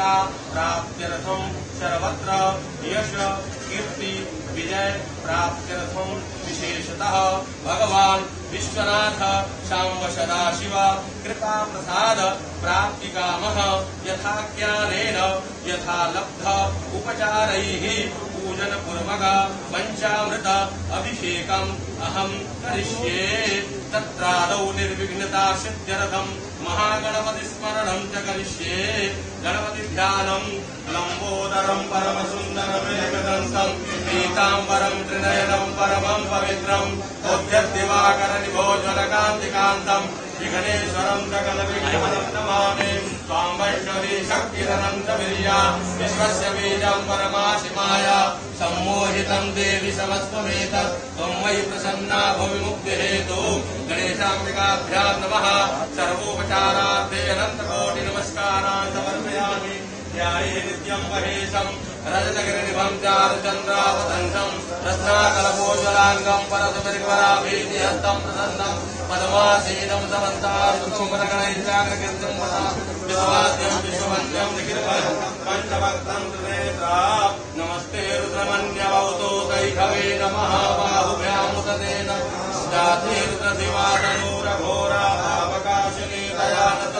सफलता प्राप्त्यर्थं सर्वत्र यश कीर्ति विजय प्राप्त्यर्थं विशेषतः भगवान विश्वनाथ शाम्ब सदाशिव कृपा प्रसाद प्राप्ति कामः यथा ज्ञानेन यथा लब्ध उपचारैः पूजन पूर्वक पंचामृत अभिषेकम् अहं करिष्ये तत्रादौ निर्विघ्नता सिद्ध्यर्थं महागणपति स्मरणं च करिष्ये गणपति ध्यानं लंबोदरं परम सुंदरमेकदंतं पीतांबरं त्रिनयनं परमं पवित्रं दिवाकर निभोज्वलकान्तिकान्तं विघ्नेश्वरं सकलविघ्नहरं नमामि त्वां वैष्णवी शक्तिरनन्तवीर्या विश्वस्य बीजं परमाशिमाय सम्मोहितं देवि समस्त्वमेतत् त्वं मयि प्रसन्ना भुवि मुक्तिहेतु गणेशाम्बिकाभ्यां नमः सर्वोपचारार्थे अनन्तकोटिनमस्कारान् समर्पयामि ध्याये नित्यं महेशं रजतगिरिनिभं चारुचन्द्रावतंसं रत्नाकलभोज्वलाङ्गं परशुभरिवराभीतिहस्तं प्रसन्नं पद्मासीनं समन्तार्तुमरगणैर्जागरकीर्तिं वदा विश्वाद्यं विश्ववन्द्यं निखिलभयं पञ्चभक्तं त्रिनेत्रा नमस्ते रुद्रमन्यवौतो कैखवे नमः बाहुभ्यामुदतेन जातिरुद्रशिवातनूरघोरा भावकाशिनी दयानत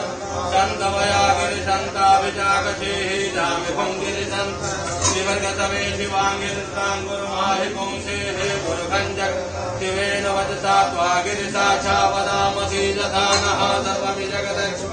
चन्दमया गिरिशन्ताभिजागशेः जामिभं गिरिशन्त शिवर्गतमे शिवाङ्गिरिस्ताङ्गुरुमाहि पुंसेः गुरुभञ्जक शिवेन वचसा त्वा गिरिशा च वदामसि यथा नः सर्वमि जगदक्ष